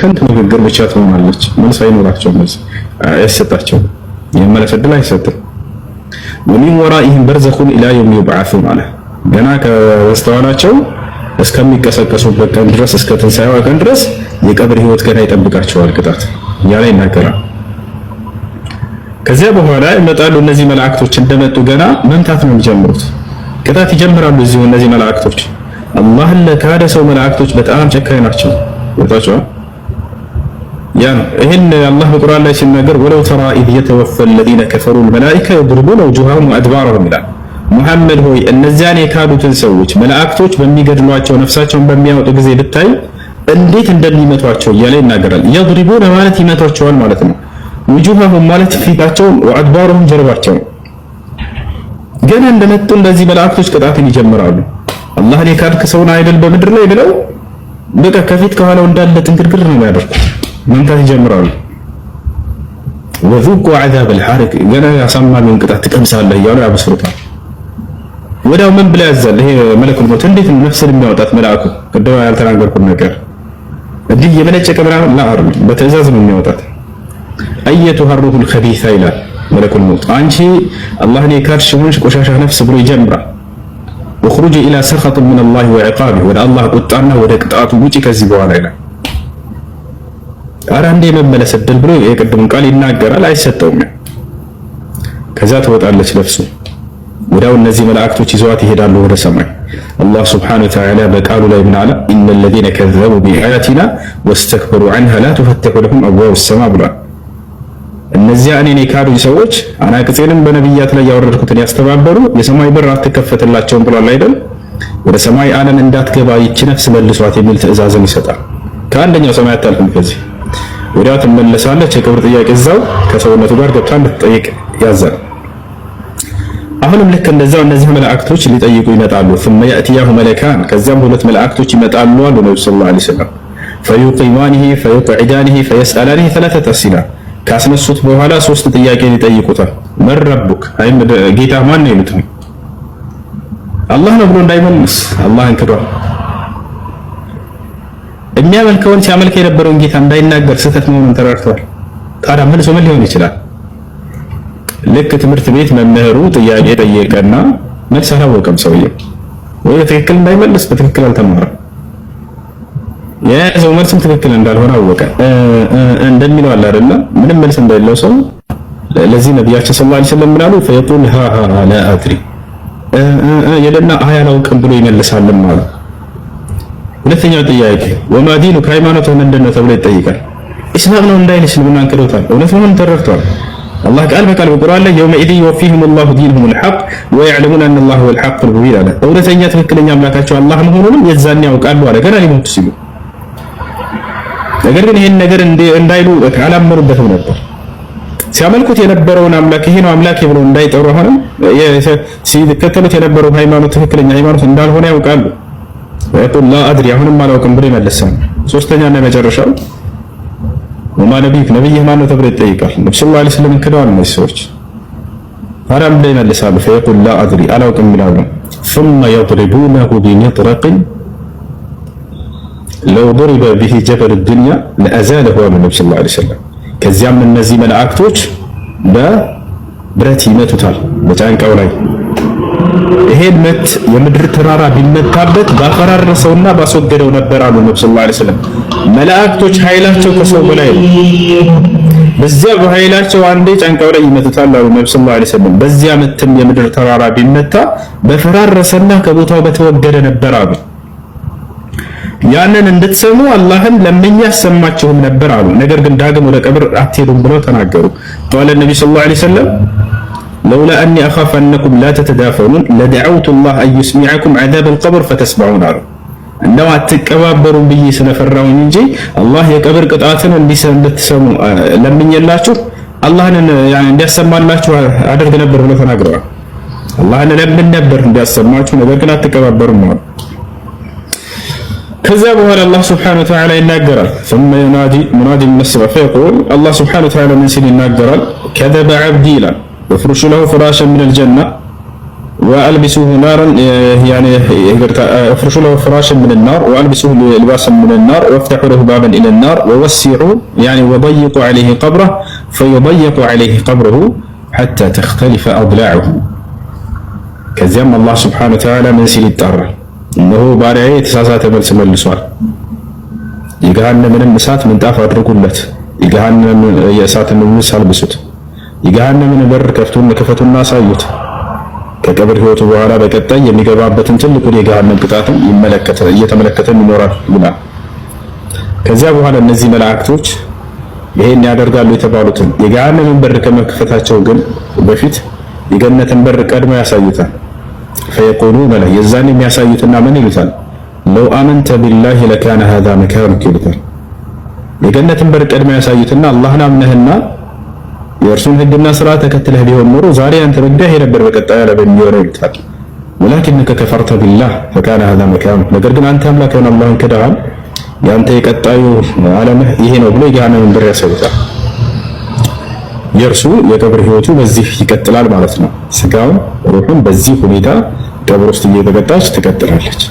ከንቱ ንግግር ብቻ ትሆናለች። መልስ አይኖራቸውም፣ መልስ አይሰጣቸውም፣ የመለስ ዕድል አይሰጥም። ወሚን ወራኢሂም በርዘኹን ኢላ የውሚ ዩብዓሱን አለ። ገና ከበስተኋላቸው እስከሚቀሰቀሱበት ቀን ድረስ እስከ ትንሣኤዋ ቀን ድረስ የቀብር ህይወት ገና ይጠብቃቸዋል ቅጣት እያለ ይናገራል። ከዚያ በኋላ ይመጣሉ እነዚህ መላእክቶች። እንደመጡ ገና መምታት ነው የሚጀምሩት፣ ቅጣት ይጀምራሉ። እዚሁ እነዚህ መላእክቶች አላህን ለካደ ሰው መላእክቶች በጣም ጨካኝ ናቸው። ወጣቸው ያ ነው። ይሄን አላህ በቁርአን ላይ ሲናገር ወለው ተራ ኢዝ የተወፈ الذين كفروا الملائكة يضربون وجوههم وأدبارهم ይላል። ሙሐመድ ሆይ እነዚያን የካዱትን ሰዎች መላእክቶች በሚገድሏቸው ነፍሳቸውን በሚያወጡ ጊዜ ብታይ እንዴት እንደሚመቷቸው እያለ ይናገራል። يضربون ማለት ይመቷቸዋል ማለት ነው። وجوههم ማለት ፊታቸውን وأدبارهم ጀርባቸውን። ገና እንደመጡ እንደዚህ መላእክቶች ቅጣትን ይጀምራሉ። አላህን የካድክ ሰውን አይደል በምድር ላይ ብለው በቃ ከፊት ከኋላው እንዳለ ጥንቅርቅር ነው የሚያደርጉት፣ መምታት ይጀምራሉ። ወዙቁ ዐዛበ አልሐሪቅ ገና ያሳማሚውን ቅጣት ትቀምሳለህ እያሉ ያበስሩታል። ወዲያው ምን ብላ ያዛል? ይሄ መለኩል ሞት እንዴት ነው ነፍስን የሚያወጣት መልአኩ? ቅድም ያልተናገርኩት ነገር እንዲህ የመነጨቀ ምናምን ላ አይደለም፣ በትዕዛዝ ነው የሚያወጣት። አየቱሃ ሩሑል ኸቢሳ ይላል መለኩል ሞት፣ አንቺ አላህን የካድሽ ሆንሽ ቆሻሻ ነፍስ ብሎ ይጀምራል። ወኽሩጂ ኢላ ሰኸጥ ሚነላሂ ወዒቃቢህ ወደ አላህ ቁጣና ወደ ቅጣቱ ውጪ ከዚህ በኋላ ይላል። ኧረ አንዴ መመለስ እድል ብሎ የቅድሙን ቃል ይናገራል፣ አይሰጠውም። ከዛ ትወጣለች ነፍሱ። ወዲያው እነዚህ መላእክቶች ይዘዋት ይሄዳሉ ወደ ሰማይ። አላህ ሱብሓነሁ ወተዓላ በቃሉ ላይ ምን አለ? ኢነል ለዚነ ከዘቡ ቢአያቲና ወስተክበሩ ዐንሃ ላ ቱፈተሑ ለሁም አብዋቡ ሰማእ ብሏል። እነዚያ እኔን የካዱኝ ሰዎች አናቅጼንም በነቢያት ላይ ያወረድኩትን ያስተባበሩ የሰማይ በር አትከፈትላቸውም ብሏል አይደል? ወደ ሰማይ ዓለም እንዳትገባ ይቺ ነፍስ መልሷት የሚል ትዕዛዝን ይሰጣል። ከአንደኛው ሰማይ አታልፍም። ከዚህ ወዲያው ትመለሳለች። የክብር ጥያቄ እዛው ከሰውነቱ ጋር ገብታ እንድትጠይቅ ያዛል። አሁንም ልክ እንደዛው እነዚህ መላእክቶች ሊጠይቁ ይመጣሉ። ثم يأتياه ملكان ከዛም ሁለት መላእክቶች ይመጣሉ አሉ ነብዩ ሰለላሁ ዐለይሂ ወሰለም። فيقيمانه فيقعدانه فيسألانه ثلاثة أسئلة ካስነሱት በኋላ ሶስት ጥያቄ ይጠይቁታል። መን ረቡክ አይ ጌታ ማን ነው ይሉት። አላህ ነው ብሎ እንዳይመልስ አላህን ክዷል። የሚያመልከውን ሲያመልክ የነበረውን ጌታ እንዳይናገር ስህተት መሆኑን ተረድቷል። ታዲያ መልሶ ምን ሊሆን ይችላል? ልክ ትምህርት ቤት መምህሩ ጥያቄ ጠየቀና መልስ አላወቀም ሰውየው፣ ወይ በትክክል እንዳይመልስ በትክክል አልተማረም። የሰው መልስም ትክክል እንዳልሆነ አወቀ። እንደሚለው አለ አይደል? ምንም መልስ እንደሌለው ሰው ለዚህ ነብያችን ሰለላሁ ዐለይሂ ወሰለም ምናሉ ፈየቁል ሃ ላ አድሪ የለና አያላውቅም ብሎ ይመልሳል ማለት። ሁለተኛው ጥያቄ ወማ ዲኑከ ሃይማኖትህ ምንድን ነው ተብሎ ይጠይቃል። ኢስላም ነው እንዳይል እስልምናን ክዶታል። እውነት መሆኑን ተረድቷል። አላህ ቃል በቃል በቁርአን ላይ የውመኢዝ ዩወፊሁም ላሁ ዲነሁም ልሐቅ ወየዕለሙነ አነ ላሁ ወል ሐቅ ልሙቢን አለ። እውነተኛ ትክክለኛ አምላካቸው አላህ መሆኑንም የዛኔ ያውቃሉ አለ ገና ሊሞቱ ሲሉ። ነገር ግን ይሄን ነገር እንዳይሉ አላመኑበትም ነበር። ሲያመልኩት የነበረውን አምላክ ይሄ ነው አምላክ ብለው እንዳይጠሩ አሁንም ሲከተሉት የነበረው ሃይማኖት ትክክለኛ ሃይማኖት እንዳልሆነ ያውቃሉ። ወይቁል ላ አድሪ አሁንም አላውቅም ብሎ ይመልሳል። ሶስተኛና የመጨረሻው ወማ ነቢይክ ነብይህ ማን ነው ተብሎ ይጠይቃል። ነብዩ ሰለላሁ ዐለይሂ ወሰለም ክደዋል እነዚህ ሰዎች። ታዲያም ብለው ይመልሳሉ። ፈየቁል ላ አድሪ አላውቅም ይላሉ። ثم يضربونه بمطرق لو ضرب به جبل الدنيا لأزاله አሉ ነብዩ ሰለላሁ ዐለይሂ ወሰለም። ከዚያም እነዚህ መላእክቶች በብረት ይመቱታል በጫንቃው ላይ። ይሄን ምት የምድር ተራራ ቢመታበት ባፈራረሰውና ባስወገደው ነበር አሉ ነብዩ ሰለላሁ ዐለይሂ ወሰለም። መላእክቶች ኃይላቸው ከሰው በላይ ነው። በዚያ በኃይላቸው አንዴ ጫንቃው ላይ ይመቱታል አሉ ነብዩ ሰለላሁ ዐለይሂ ወሰለም። በዚያ ምትም የምድር ተራራ ቢመታ በፈራረሰና ከቦታው በተወገደ ነበር አሉ። ያንን እንድትሰሙ አላህን ለምኜ ያሰማችሁም ነበር አሉ። ነገር ግን ዳግም ወደ ቀብር አትሄዱም ብለው ተናገሩ። ቃለ ነብዩ ሰለላሁ ዐለይሂ ወሰለም ለውላ አኒ አኻፍ አነኩም ላ ተተዳፈኑን ለደዐውቱ ላህ አን ዩስሚዐኩም ዐዛበ አልቀብር ፈተስመዑን አሉ። እንደው አትቀባበሩም ብዬ ስለፈራሁኝ እንጂ አላህ የቀብር ቅጣትን እንድትሰሙ ለምኜላችሁ አላህን እንዲያሰማላችሁ አደርግ ነበር ብለው ተናግረዋል። አላህን ለምን ነበር እንዲያሰማችሁ፣ ነገር ግን አትቀባበሩም አሉ። ከዛ በኋላ አላህ ሱብሓነሁ ወተዓላ ይናገራል። ثم ينادي منادي من السماء فيقول الله سبحانه وتعالى من ሲል ይናገራል። كذب عبدي ይላል وفرش له فراشا من الجنة وألبسوه نارا يعني افرشوا له فراشا من النار وألبسوه لباسا من النار وافتحوا له بابا إلى النار ووسعوا يعني وضيقوا عليه قبره فيضيق عليه قبره حتى تختلف أضلاعه. كزيام الله سبحانه وتعالى من سيل التعرى إنه بارعي تساسات ملس ملسوال يقهن من المسات من دافع الرقلة يقهن من يسات من المسال بسوت يقهن من البر كفتون الناس أيوت ከቀብር ህይወቱ በኋላ በቀጣይ የሚገባበትን ትልቁን የገሃነም ቅጣትን እየተመለከተን ይኖራል ይላል። ከዚያ በኋላ እነዚህ መላእክቶች ይሄን ያደርጋሉ የተባሉትን የገሃነምን በር ከመክፈታቸው ግን በፊት የገነትን በር ቀድመው ያሳዩታል። ፈየቁሉነ ለ የዛን የሚያሳዩትና ምን ይሉታል? ለው አመንተ ቢላሂ ለካነ ሃዛ መካኑክ ይሉታል። የገነትን በር ቀድመው ያሳዩትና አላህን አምነህና የእርሱን ህግና ስርዓት ተከትለህ ቢሆን ኖሮ ዛሬ አንተ መግደህ የነበር በቀጣዩ ዓለም የሚሆነው ይሉታል። ወላኪነከ ከፈርተ ቢላህ ፈካነ ሃዛ መካኑክ ነገር ግን አንተ አምላክህን አላህን ክደሃል፣ ያንተ የቀጣዩ ዓለምህ ይሄ ነው ብሎ የገሃነምን በር ያሳዩታል። የእርሱ የቀብር ህይወቱ በዚህ ይቀጥላል ማለት ነው። ስጋውን ሩሑን በዚህ ሁኔታ ቀብር ውስጥ እየተቀጣች ትቀጥላለች።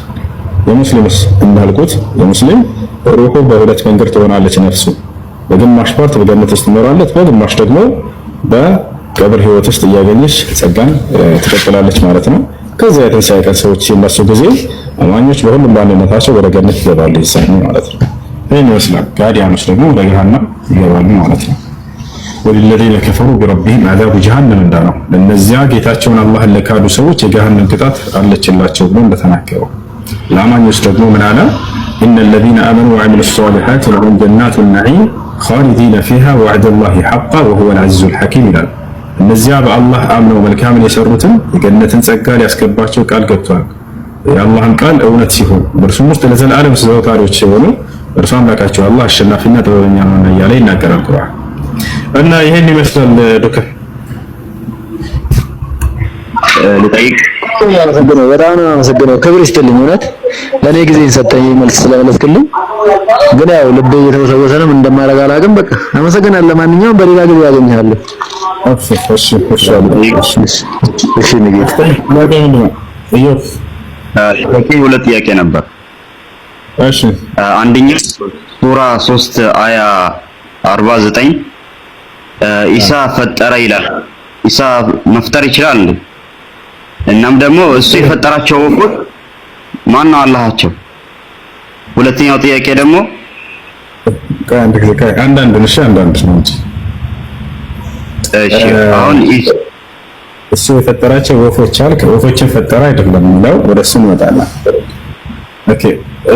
የሙስሊምስ እንዳልኩት የሙስሊም ሩሑ በሁለት መንገድ ትሆናለች። ነፍሱ በግማሽ ፓርት በገነት ውስጥ ትኖራለች፣ በግማሽ ደግሞ በቀብር ህይወት ውስጥ እያገኘች ጸጋን ትቀጥላለች ማለት ነው። ከዚያ የትንሣኤ ቀን ሰዎች ሲነሱ ጊዜ አማኞች በሁሉም ባንነታቸው ወደ ገነት ይገባሉ ይሳኙ ማለት ነው። ይህን ይመስላል። ጋዲያኖች ደግሞ ወደ ገሃነም ይገባሉ ማለት ነው። ወለለዚነ ከፈሩ ቢረቢሂም አዛቡ ጀሃነም እንዳለው ለነዚያ ጌታቸውን አላህን ለካዱ ሰዎች የገሃነም ቅጣት አለችላቸው ብሎ እንደተናገረው ለአማኞች ደግሞ ምን አለ? ኢነለዚነ አመኑ ወዐሚሉ ሷሊሓት ለሁም ጀናቱ ነዒም ኻሊዲነ ፊሃ ወዐደላሂ ሐቃ ወሁወል ዐዚዙል ሐኪም ይላል። እነዚያ በአላህ አምነው መልካምን የሰሩትን የገነትን ጸጋ ሊያስገባቸው ቃል ገብቷል። የአላህን ቃል እውነት ሲሆን በእርሱም ውስጥ ለዘላለም ዘውታሪዎች ሲሆኑ እርሱ አምላካቸው አላህ አሸናፊና ጥበበኛ ነውና እያለ ይናገራል ቁርአን። እና ይሄን ይመስላል ዶክተር ልጠይቅ። በጣም ነው አመሰግነው። ክብር ይስጥልኝ። እውነት ለኔ ጊዜ ሰጠኝ መልስ ስለመለስክልኝ። ግን ያው ልቤ እየተወሰወሰ ነው እንደማደርግ አላውቅም። በቃ አመሰግናለሁ። ለማንኛውም በሌላ ጊዜ ያገኛለሁ። ሁለት ጥያቄ ነበር። አንደኛው ሱራ 3 አያ 49 ኢሳ ፈጠረ ይላል። ኢሳ መፍጠር ይችላል እንዴ? እናም ደግሞ እሱ የፈጠራቸው ወፎች ማን ነው አላህቸው? ሁለተኛው ጥያቄ ደግሞ አንዳንድ ነው እንጂ እሺ አሁን እሱ የፈጠራቸው ወፎች አልክ። ወፎችን ፈጠረ አይደለም የሚለው ወደ እሱ እንመጣለን። ኦኬ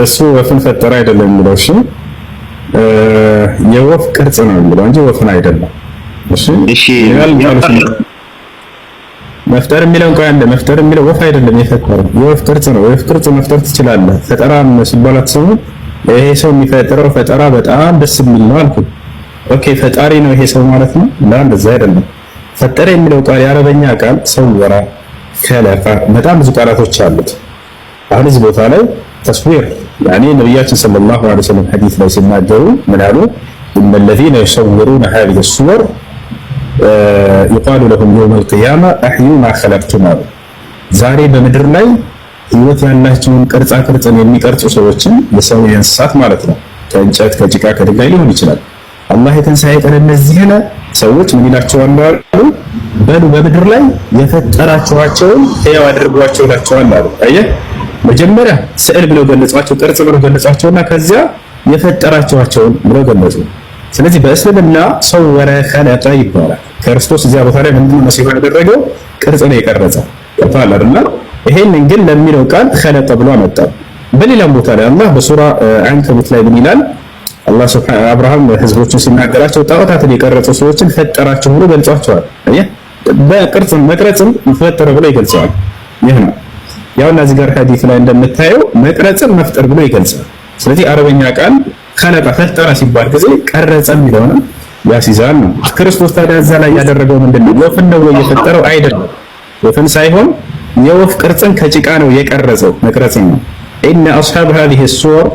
እሱ ወፍን ፈጠረ አይደለም የሚለው እሺ የወፍ ቅርጽ ነው የሚለው እንጂ ወፍን አይደለም። እሺ መፍጠር የሚለው እንኳን አንደ መፍጠር የሚለው ወፍ አይደለም የፈጠረው የወፍ ቅርጽ ነው። የወፍ ቅርጽ መፍጠር ትችላለህ። ፈጠራ ሲባል አትሰሙ። ይሄ ሰው የሚፈጥረው ፈጠራ በጣም ደስ የሚል ነው አልኩ። ኦኬ ፈጣሪ ነው ይሄ ሰው ማለት ነው። እንደዛ አይደለም። ፈጠረ የሚለው ቃል የአረበኛ ቃል ሰወራ፣ ከለፈ በጣም ብዙ ቃላቶች አሉት። አሁን እዚህ ቦታ ላይ ተስዊር ያኔ ነብያችን ሰለላሁ ዐለይሂ ወሰለም ሐዲስ ላይ ሲናገሩ ምን አሉ? ኢነ الذين يصورون هذه الصور يقال لهم يوم القيامة أحيوا ما خلقتم አሉ። ዛሬ በምድር ላይ ህይወት ያላቸውን ቅርጻ ቅርጽን የሚቀርጹ ሰዎችን የሰው የእንስሳት ማለት ነው ከእንጨት ከጭቃ ከድንጋይ ሊሆን ይችላል። አላህ የትንሣኤ ቀን እነዚህን ሰዎች ምን ይላቸዋል አሉ? በሉ በምድር ላይ የፈጠራችኋቸውን ሕያው አድርጓቸው ይላቸዋል አሉ። አየህ መጀመሪያ ስዕል ብለው ገለጿቸው፣ ቅርጽ ብለው ገለጿቸውና ከዚያ የፈጠራችኋቸውን ብለው ገለጹ። ስለዚህ በእስልምና ሰወረ ኸለቀ ይባላል። ክርስቶስ እዚያ ቦታ ላይ ምንድነው መሲሁ ያደረገው? ቅርጽ ነው የቀረጸ ይባላል አይደል? ይሄንን ግን ለሚለው ቃል ኸለቀ ብሎ አመጣ። በሌላም ቦታ ላይ አላህ በሱራ አንከቡት ላይ ምን ይላል? አላህ ሱብሓነሁ አብርሃም ህዝቦችን ሲናገራቸው ጣዖታትን የቀረጹ ሰዎችን ፈጠራቸው ብሎ ገልጿቸዋል። አየህ በቅርጽ መቅረጽን ፈጠረ ብሎ ይገልጻል። ይህ ነው ያውና እዚህ ጋር ሐዲስ ላይ እንደምታየው መቅረጽን መፍጠር ብሎ ይገልጻል። ስለዚህ አረበኛ ቃል ኸለቀ ፈጠረ ሲባል ጊዜ ቀረጸ የሚለውን ያሲዛል ነው። ክርስቶስ ታዲያ እዛ ላይ ያደረገው ምንድነው? ወፍን ነው የፈጠረው አይደለም። ወፍን ሳይሆን የወፍ ቅርጽን ከጭቃ ነው የቀረጸው፣ መቅረጽን ነው። ኢነ አስሐብ هذه الصور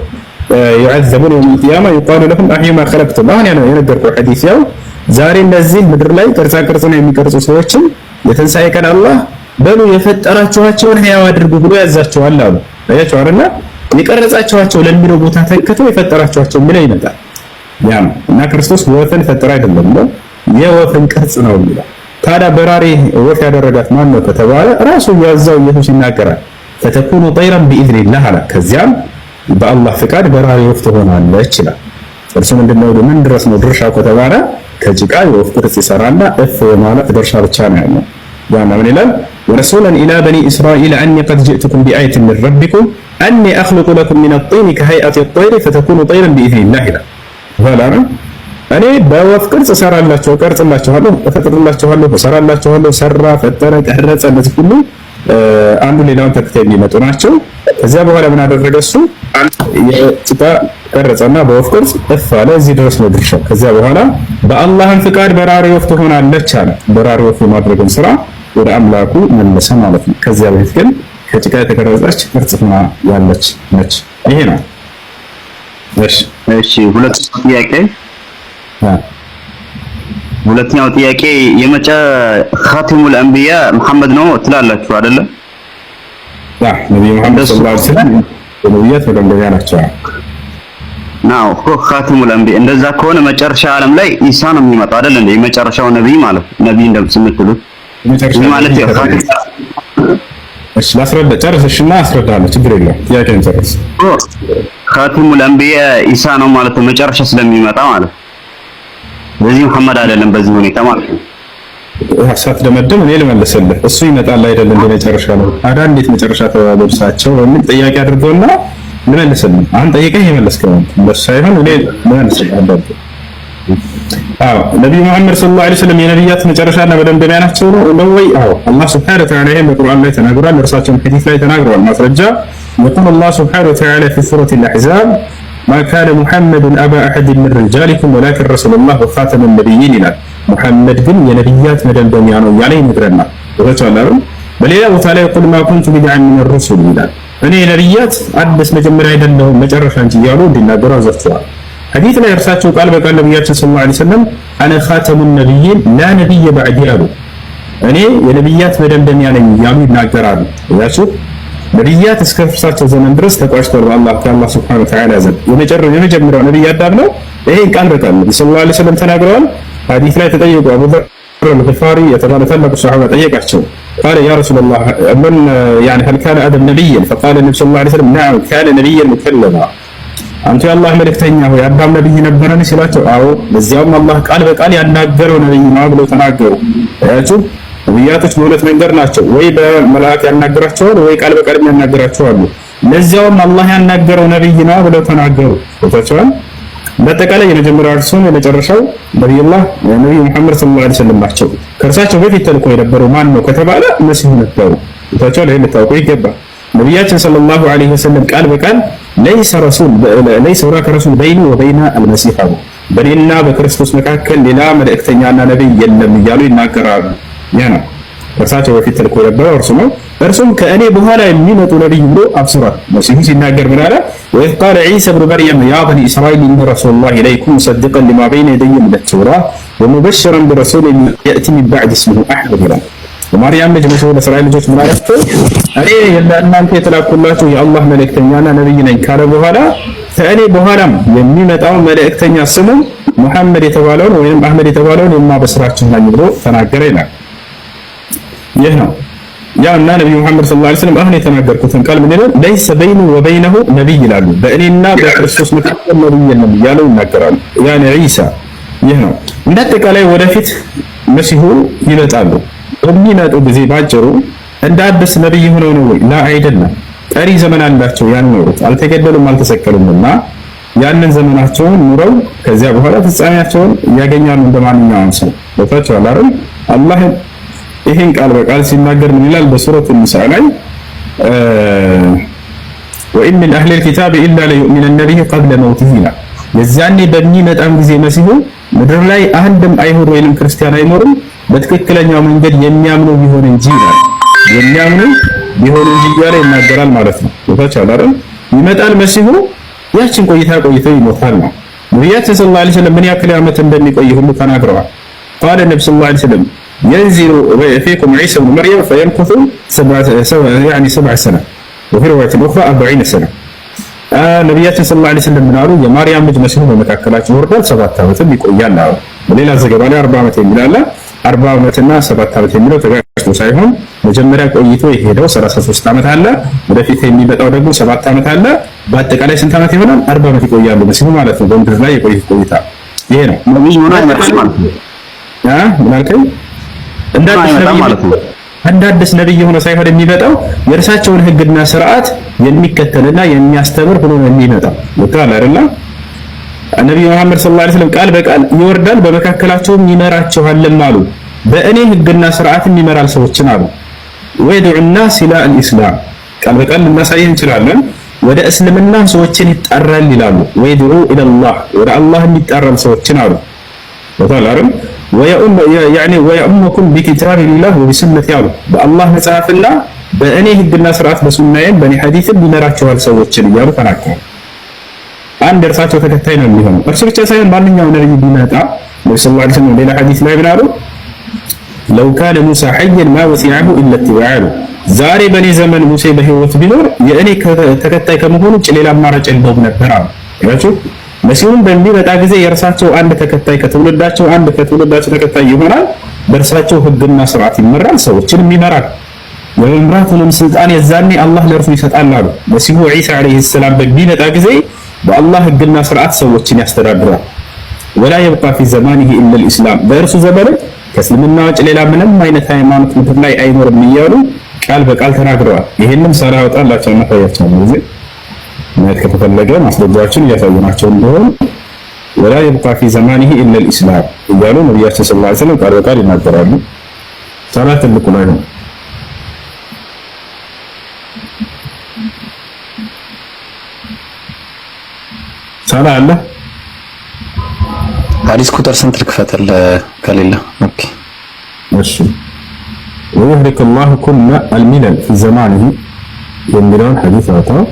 يعذبون يوم القيامة يقال لهم أحيوا ما خلقتم። አሁን ያለው የነገርኩህ ሐዲስ ያው ዛሬ እነዚህ ምድር ላይ ቅርጻ ቅርጽን የሚቀርጹ ሰዎችን የትንሣኤ ቀን አላህ በሉ የፈጠራችኋቸውን ሕያው አድርጉ ብሎ ያዛቸዋል አሉ። አያችሁ አይደል? የቀረጻችኋቸው ለሚለው ቦታ ተከተው የፈጠራችኋቸው የሚለው ይመጣል። ያ እና ክርስቶስ ወፍን ፈጠረ አይደለም ነው የወፍን ቅርጽ ነው የሚለው። ታዲያ በራሪ ወፍ ያደረጋት ማን ነው ከተባለ ራሱ ያዛው ኢየሱስ ይናገራል። ፈተኩኑ ጠይረን ቢኢዝኒላህ አለ። ከዚያም በአላህ ፍቃድ በራሪ ወፍ ትሆናለች ይላል። እርሱ ምንድነው ምን ድረስ ነው ድርሻው ከተባለ ከጭቃ የወፍ ቅርጽ ይሰራና እፍ ማለት ድርሻ ብቻ ነው ያለው። ያና ምን ይላል? ወረሱላን ኢላ በኒ እስራኤል አኒ ቀድ ጅእቱኩም ቢአየትን ሚን ረቢኩም አኒ አኽሉቁ ለኩም ሚነ ጢኒ ከሀይአቲ ጠይሪ ፈተኩኑ ጠይረን ቢኢዝኒላህ ይላል። ዛላና እኔ በወፍ ቅርጽ እሰራላችሁ፣ እቀርጽላችኋለሁ፣ እፈጥርላችኋለሁ፣ እሰራላችኋለሁ። ሰራ፣ ፈጠረ፣ ቀረጸ። እነዚህ ሁሉ አንዱ ሌላውን ተከታይ የሚመጡ ናቸው። ከዚያ በኋላ ምን አደረገ? እሱ የጭቃ ቀረጸና በወፍ ቅርጽ እፍ አለ። እዚህ ድረስ ነው ድርሻው። ከዚያ በኋላ በአላህን ፍቃድ በራሪ ወፍ ትሆናለች አለ። በራሪ ወፍ የማድረግን ስራ ወደ አምላኩ መለሰ ማለት ነው። ከዚያ በፊት ግን ከጭቃ የተቀረጸች ቅርጽ ሆና ያለች ነች። ይሄ ነው። እሺ ሁለተኛው ጥያቄ ኻቲሙል አንቢያ መሐመድ ነው ትላላችሁ አይደለ? ነብዩ መሐመድ ሰለላሁ ዐለይሂ ወሰለም ነብያት መደምደሚያ ናቸው። ኻቲሙል አንቢያ እንደዛ ከሆነ መጨረሻ ዓለም ላይ ኢሳ ነው የሚመጣው አይደል እንዴ? የመጨረሻው ነብይ ማለት ነብይ እንደምትሉት ማለት እሺ ላስረዳ። ጨርሰሽና አስረዳለሁ። ችግር የለውም። ጥያቄን ጨርስ። ኻቲሙል አንቢያ ኢሳ ነው ማለት ነው መጨረሻ ስለሚመጣ ማለት በዚህ መሐመድ አይደለም በዚህ ሁኔታ ማለት ነው። ሐሳት ደመደም እኔ ልመልስልህ። እሱ ይመጣል አይደለም እንደ መጨረሻ ነው። ታዲያ እንዴት መጨረሻ ተባብሳቸው ወይም ጥያቄ አድርገውና ልመልስልህ። አሁን ጠይቀህ የመለስከው እንደሱ ሳይሆን እኔ ልመልስልህ አለብኝ። ነብዩ መሐመድ ሰለላሁ ዐለይሂ ወሰለም የነብያት መጨረሻና መደምደሚያ ናቸው ነው ወይ? አላህ ሱብሓነሁ ወተዓላ ይሄን በቁርአን ላይ ተናግሯል። እርሳቸውም ሐዲስ ላይ ተናግረዋል። ማስረጃ يقول الله سبحانه وتعالى في سورة الأحزاب ما كان محمد أبا أحد من رجالكم ولكن رسول الله وخاتم النبيين ይላል። ሙሐመድ ግን የነብያት መደምደሚያ ነው ያለ ይነግረናል። ወተዓላም በሌላ ቦታ ላይ يقول ما كنت بدعا من الرسل ይላል። እኔ ነብያት አዲስ መጀመሪያ አይደለሁም መጨረሻ እንጂ ያሉ እንዲናገሩ አዘዝቷል። ሐዲስ ላይ እርሳቸው ቃል በቃል ነብያችን ሰለላሁ ዐለይሂ ወሰለም አነ ኻተሙ ነቢይን ላ ነቢይ በዕዲ አሉ። እኔ የነብያት መደምደሚያ ነኝ ያሉ ይናገራሉ። ያችሁ ነብያት እስከ እርሳቸው ዘመን ድረስ ተቋጭተው ከአላህ ሱብሓነሁ ወተዓላ ዘንድ የመጀመሪያው ነብይ አዳም ነው። ይሄን ቃል በቃል ነብዩ ሰለላሁ ዐለይሂ ወሰለም ተናግረዋል። ሐዲስ ላይ ተጠየቁ። አቡ ዘር አልገፋሪ የተባለ ታላቁ ሰሃባ ጠየቃቸው። قال يا رسول الله من يعني هل كان آدم نبيا؟ فقال النبي صلى الله عليه وسلم نعم كان نبيا مكلما አንተ የአላህ መልእክተኛ ሆይ አዳም ነብይ ነበረን ሲላቸው አዎ በዚያውም አላህ ቃል በቃል ያናገረው ነብይ ነው ብለው ተናገሩ። አያችሁ ነብያቶች በሁለት መንገድ ናቸው። ወይ በመልአክ ያናገራቸዋል ወይ ቃል በቃል ያናገራቸው አሉ። ለዚያውም አላህ ያናገረው ነብይ ነው ብለው ተናገሩ። ወጣቸዋል። በአጠቃላይ የመጀመሪያው እርሱም የመጨረሻው ነብዩላህ ነብዩ መሐመድ ሰለላሁ ዐለይሂ ወሰለም ናቸው። ከእርሳቸው በፊት ተልኮ የነበረው ማን ነው ከተባለ መሲሁ ነበሩ። ወጣቸዋል። ይሄን ልታውቁ ይገባል። ነብያችን ሰለላሁ ዐለይሂ ወሰለም ቃል በቃል ለይሰ ሁናከ ረሱል በይኒ ወበይነ አልመሲህ አሉ። በእኔና በክርስቶስ መካከል ሌላ መልእክተኛና ነብይ የለም እያሉ ይናገራሉ። ያ ነው እርሳቸው በፊት ተልኮ የነበረው እርሱ ነው። እርሱም ከእኔ በኋላ የሚመጡ ነብይ ብሎ አብስሯል። መሲሁ ሲናገር ምን አለ? ወኢዝ ቃለ ዒሳ ብኑ መርየም ያ በኒ እስራኤል ኢኒ ረሱሉላሂ ኢለይኩም ሙሰድቀን ሊማ በይነ የደየ ሚነ ተውራህ ወሙበሽረን ቢረሱሊን የእቲ ሚን በዕዲ እስሙሁ አሕመድ ይላል። የማርያም ልጅ መሲሁ ለእስራኤል ልጆች ምን አላቸው? እኔ ለእናንተ የተላኩላችሁ የአላህ መልእክተኛና ነብይ ነኝ ካለ በኋላ ከእኔ በኋላም የሚመጣው መልእክተኛ ስሙ ሙሐመድ የተባለውን ወይም አህመድ የተባለውን የማበስራችሁ ነኝ ብሎ ተናገረ ይላል። ይህ ነው ያውና ነብዩ መሐመድ ሰለላሁ ዐለይሂ ወሰለም አሁን የተናገርኩትን ቃል ምን ይላል? ለይሰ በይኑ ወበይነሁ ነብይ ይላሉ። በእኔና በክርስቶስ መካከል ነብይ የለም እያሉ ይናገራሉ። ያኔ ዒሳ ይህ ነው። እንደአጠቃላይ ወደፊት መሲሁ ይመጣሉ። በሚመጡ ጊዜ ባጭሩ እንደ አዲስ ነብይ ሆነው ነው ወይ? ላ አይደለም። ቀሪ ዘመን አላቸው ያኖሩት አልተገደሉም፣ አልተሰቀሉምና ያንን ዘመናቸውን ኑረው ከዚያ በኋላ ፍጻሜያቸውን ያገኛሉ እንደማንኛውም ሰው። ወጣቸው አላረም አላህ ይሄን ቃል በቃል ሲናገር ምን ይላል? በሱረቱ ኒሳ ላይ ወኢን ሚን አህሊል ኪታብ ኢላ ለዩእሚነነ ቢሂ ቀብለ መውቲሂ ይላል። የዚያኔ በሚመጣም ጊዜ መሲሁ ምድር ላይ አንድም አይሁድ ወይንም ክርስቲያን አይኖርም በትክክለኛው መንገድ የሚያምኑ ቢሆን እንጂ ይላል። የሚያምኑ ቢሆን እንጂ እያለ ይናገራል ማለት ነው። ወጣቸው አላረም ይመጣል መሲሁ ያችን ቆይተው ይሞታል ነው። ነብያችን ሰለላሁ ዐለይሂ ወሰለም ምን ያክል ዓመት እንደሚቆይ ሁሉ ተናግረዋል። ቃለ ነብዩ ሰለላሁ ዐለይሂ ወሰለም ينزل فيكم عيسى بن مريم فيمكث 7 سنة وفي رواية أخرى 40 سنة ነቢያችን ሰለላሁ ዐለይሂ ወሰለም ምን አሉ? የማርያም ልጅ መሲሁ በመካከላችሁ ይወርዳል 7 ዓመትም ይቆያል አሉ። በሌላ ዘገባ ላይ 40 ዓመት የሚል አለ። 40 ዓመትና 7 ዓመት የሚለው ተጋጭቶ ሳይሆን መጀመሪያ ቆይቶ የሄደው 33 ዓመት አለ፣ ወደፊት የሚመጣው ደግሞ 7 ዓመት አለ። በአጠቃላይ ስንት ዓመት ይሆናል? 40 ዓመት ይቆያሉ መሲሁ ማለት ነው። በምድር ላይ የቆዩት ቆይታ ይሄ ነው። ነብዩ ሆነ አይመጣም ማለት ነው። ምን አልከኝ? እንደ አዲስ ነብይ ሆኖ ሳይሆን የሚመጣው የእርሳቸውን ህግና ስርዓት የሚከተልና የሚያስተምር ሆኖ ነው የሚመጣው። ወጣላ አይደለ? ነብዩ መሐመድ ሰለላሁ ዐለይሂ ወሰለም ቃል በቃል ይወርዳል በመካከላቸውም ይመራቸዋልም አሉ። በእኔ ህግና ስርዓትም ይመራል ሰዎችን አሉ። ወይዱዑ الناس الى الاسلام ቃል በቃል ልናሳይ እንችላለን። ወደ እስልምና ሰዎችን ይጣራል ይላሉ። ወይዱዑ الى الله ወደ አላህ የሚጣራል ሰዎችን አሉ። ወጣላ አይደል? ወየኡመኩም ቢኪታቢላህ ወቢሱነቲ አሉ። በአላህ መጽሐፍና በእኔ ህግና ስርዓት በሱናዬም በእኔ ሐዲስም ይመራቸዋል ሰዎችን እያሉ ተናገሩ። አንድ እርሳቸው ተከታይ ነው የሚሆነው። እርሱ ብቻ ሳይሆን ማንኛውም ነብይ ቢመጣ ነብዩ ሰለላሁ ዐለይሂ ወሰለም ሌላ ሐዲስ ላይ ምን አሉ? ለው ካነ ሙሳ ሐየን ማ ወሲዐሁ ኢላ ኢትባዑ ዛሬ በእኔ ዘመን ሙሴ በህይወት ቢኖር የእኔ ተከታይ ከመሆኑ ውጭ ሌላ አማራጭ የለውም ነበር አሉ። ያችሁ መሲሁን በሚመጣ ጊዜ የእርሳቸው አንድ ተከታይ ከትውልዳቸው አንድ ከትውልዳቸው ተከታይ ይሆናል። በእርሳቸው ህግና ስርዓት ይመራል፣ ሰዎችንም ይመራል። የመምራቱንም ስልጣን የዛኔ አላህ ለእርሱ ይሰጣል አሉ። መሲሁ ዒሳ ዓለይሂ ሰላም በሚመጣ ጊዜ በአላህ ህግና ስርዓት ሰዎችን ያስተዳድራል። ወላ የብቃ ፊ ዘማኒሂ ኢላ ልእስላም በእርሱ ዘመን ከእስልምና ውጭ ሌላ ምንም አይነት ሃይማኖት ምድር ላይ አይኖርም እያሉ ቃል በቃል ተናግረዋል። ይህንም ሳላወጣላቸው እናሳያቸው ነው ጊዜ ማለት ከተፈለገ ማስረጃዎችን እያሳየናቸው እንደሆነ ወላ የብቃ ፊ ዘማኒሂ ኢላ ልእስላም እያሉ ነቢያችን ሰለላሁ ዐለይሂ ወሰለም ቃል በቃል ይናገራሉ። ሰላት ትልቁ ላይ ነው። ሰላ አለ ሐዲስ ቁጥር ስንት ልክፈተል ከሌለ? ኦኬ እሺ ወይህሪክ አላሁ ኩለ አልሚለል ፊ ዘማኒሂ የሚለውን ሐዲስ አውጣው።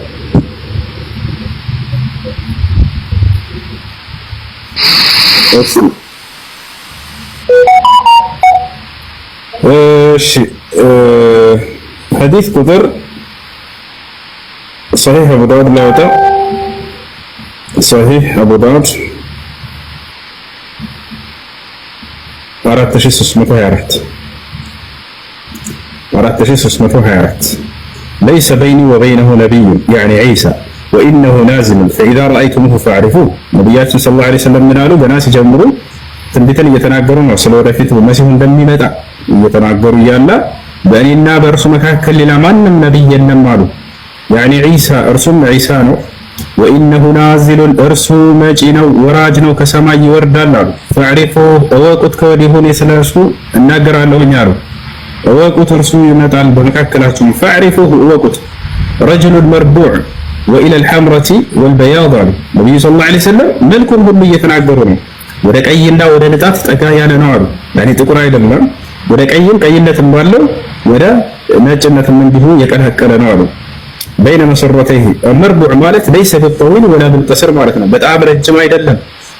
እሺ ሐዲስ ቁጥር صحيح أبو داود لا يوتا صحيح أبو داود 4324 ليس بيني وبينه نبي يعني عيسى وإنه نازل فإذا رأيتموه فاعرفوه ነቢያችን ሰለላሁ ዐለይሂ ወሰለም ምን አሉ? ገና ሲጀምሩ ትንቢትን እየተናገሩ ነው። ስለወደፊት መሲሁ እንደሚመጣ እየተናገሩ እያለ በእኔና በእርሱ መካከል ሌላ ማንም ነቢይ የለም አሉ። ያኒ ዒሳ እርሱም ዒሳ ነው። ወኢነሁ ናዚሉን እርሱ መጪ ነው፣ ወራጅ ነው፣ ከሰማይ ይወርዳል አሉ። ፈዕሪፉህ እወቁት፣ ከወዲሁ እኔ ስለ እርሱ እናገራለሁኝ አሉ። እወቁት፣ እርሱ ይመጣል በመካከላችሁ። ፈዕሪፉህ እወቁት። ረጅሉን መርቡዕ ወኢለል ሐምረቲ ወልበያድ አሉ ነቢዩ ሰለላሁ ዐለይሂ ወሰለም። መልኩን ሁሉ እየተናገሩ ነው። ወደ ቀይና ወደ ንጣት ጠጋ ያለ ነው አሉ። ያኒ ጥቁር አይደለም፣ ወደ ቀይም ቀይነትም ባለው ወደ ነጭነትም እንዲሁ የቀላቀለ ነው አሉ። በይነ መሰረተይሂ መርቡዕ ማለት ለይሰ ቢጠዊል ወላ ቢልቀስር ማለት ነው። በጣም ረጅም አይደለም፣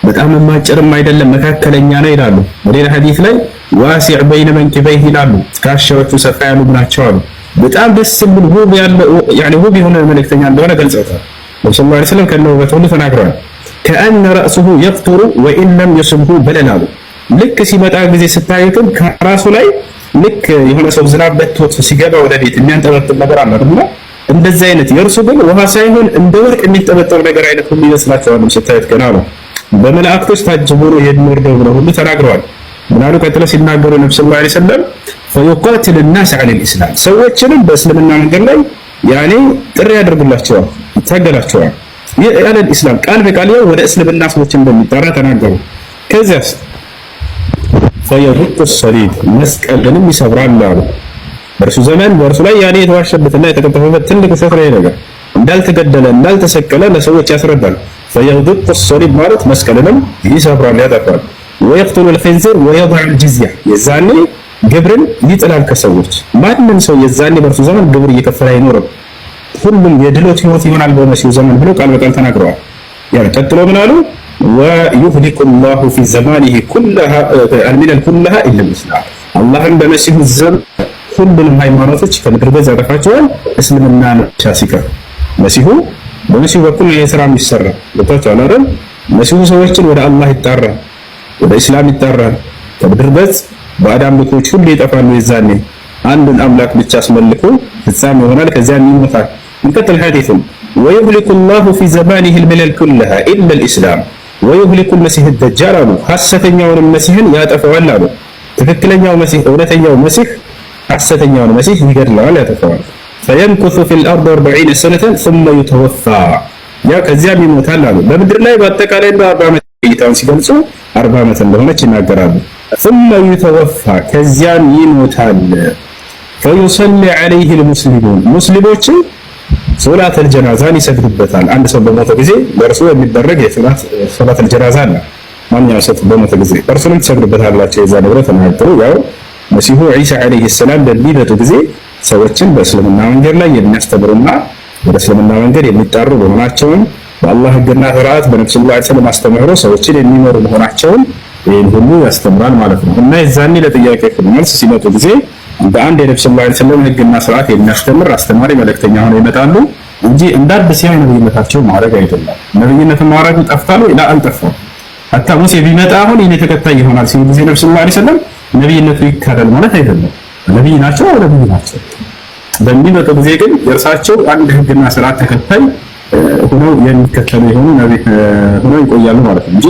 በጣም ማጭርም አይደለም፣ መካከለኛ ነው ይላሉ። በሌላ ሐዲስ ላይ ዋሲዕ በይነ መንኪበይሂ ይላሉ። ትከሻዎቹ ሰፋ ያሉ ናቸው አሉ። በጣም ደስ የሚል ውብ ያለው ያኒ ውብ የሆነ መልእክተኛ እንደሆነ ገልጸውታል። ነብዩ ሰለላሁ ዐለይሂ ወሰለም ከነውበቱ ሁሉ ተናግረዋል። ከአነ ረእሱሁ የቅጡሩ ወኢን ለም የስብሁ በለል አሉ። ልክ ሲመጣ ጊዜ ስታዩትም ከራሱ ላይ ልክ የሆነ ሰው ዝናብ በትቶት ሲገባ ወደ ቤት የሚያንጠበጥብ ነገር አለ አይደል? እንደዚህ አይነት የእርሱ ግን ውሃ ሳይሆን እንደ ወርቅ የሚጠበጠብ ነገር አይነት ሁሉ ይመስላቸዋል ስታዩት ገና ነው። በመላእክቶች ታጅቦ ነው የሚወርደው ብለው ሁሉ ተናግረዋል። ምናሉ ቀጥለው ሲናገሩ ነብዩ ሰለላሁ ዐለይሂ ወሰለም ፈዩቃቲል الناس على الاسلام ሰዎችንም በእስልምና መንገድ ላይ ያኔ ጥሪ ያደርጉላቸዋል፣ ይታገላቸዋል። ያለ الاسلام ቃል በቃል ወደ እስልምና ሰዎችን እንደሚጠራ ተናገሩ። ከዚያስ ፈየሩቅ الصليب መስቀልንም ይሰብራል አሉ። በእርሱ ዘመን በእርሱ ላይ ያኔ የተዋሸበትና የተቀጠፈበት ትልቅ ውሸት ላይ ነገር እንዳልተገደለ እንዳልተሰቀለ ለሰዎች ያስረዳል። ፈየሩቅ الصليب ማለት መስቀልንም ይሰብራል፣ ያጠፋል። ወይቅቱሉ الخنزير ويضع الجزية የዛኔ ግብርን ይጥላል ከሰዎች። ማንም ሰው የዛኔ በእርሱ ዘመን ግብር እየከፈለ አይኖርም። ሁሉም የድሎት ህይወት ይሆናል በመሲሁ ዘመን ብለው ቃል በቃል ተናግረዋል። ያ ቀጥሎ ምን አሉ? ወዩህሊኩ الله في زمانه كلها الملل كلها الا الاسلام አላህም በመሲሁ ዘመን ሁሉንም ሃይማኖቶች ከምድረ ገጽ ያጠፋቸዋል እስልምና ብቻ ሲቀር። በመሲሁ በኩል የሥራ የሚሰራ ወጣቷል አይደል? መሲሁ ሰዎችን ወደ አላህ ይጣራል፣ ወደ እስላም ይጣራል። ከምድረ ገጽ ባዕድ አምልኮች ሁሉ ይጠፋሉ። የዛኔ አንዱን አምላክ ብቻ አስመልኮ ፍጻሜ ይሆናል። ከዚያም ይሞታል። እንቀጥል ሐዲሱን ወይህሊኩ ላሁ ፊ ዘማኒሂ ልሚለል ኩለሃ ኢላ ልኢስላም ወይህሊኩ ልመሲህ ደጃል አሉ። ሐሰተኛውን መሲህን ያጠፈዋል አሉ። ትክክለኛው መሲህ እውነተኛው መሲህ ሐሰተኛውን መሲህ ይገድለዋል፣ ያጠፈዋል። ፈየምኩሱ ፊል አርድ 40 ሰነተን ثم يتوفى ያ ከዚያም ይሞታል አሉ። በምድር ላይ በአጠቃላይ በ40 ዓመት ቆይታውን ሲገልጹ 40 ዓመት እንደሆነች ይናገራሉ። ثم يتوفى ከዚያም ይሞታል። فيصلي عليه المسلمون ሙስሊሞችን ሶላተል ጀናዛን ይሰግዱበታል። አንድ ሰው በሞተ ጊዜ በእርሱ የሚደረግ ሶላተል ጀናዛ አለ። ማንኛውም ሰው በሞተ ጊዜ እርሱንም ትሰግዱበታላችሁ የዛ ንብረት ተናገሩ። ያው መሲሁ ዒሳ ዓለይሂ ሰላም በሚመጡ ጊዜ ሰዎችን በእስልምና መንገድ ላይ የሚያስተምሩና ወደ እስልምና መንገድ የሚጣሩ መሆናቸውን በአላህ ሕግና ስርዓት በነብዩ ሰለላሁ ዐለይሂ ወሰለም አስተምህሮ ሰዎችን የሚመሩ መሆናቸውን ይህን ሁሉ ያስተምራል ማለት ነው። እና የዛኔ ለጥያቄ መልስ ሲመጡ ጊዜ በአንድ የነብዩ ሰለላሁ ዐለይሂ ወሰለም ሕግና ስርዓት የሚያስተምር አስተማሪ መልእክተኛ ሆነው ይመጣሉ እንጂ እንዳዲስ ያ ነብይነታቸው ማድረግ አይደለም። ነብይነትን ማድረግ ጠፍቷል ወይ? አልጠፋም። ሐታ ሙሴ ቢመጣ አሁን የኔ ተከታይ ይሆናል ሲሉ ጊዜ ነብዩ ሰለላሁ ዐለይሂ ወሰለም ነብይነቱ ይካዳል ማለት አይደለም። ነብይ ናቸው ነብይ ናቸው። በሚመጡ ጊዜ ግን የእርሳቸው አንድ ሕግና ስርዓት ተከታይ ሆነው የሚከተሉ የሆኑ ነብይ ሆነው ይቆያሉ ማለት ነው እንጂ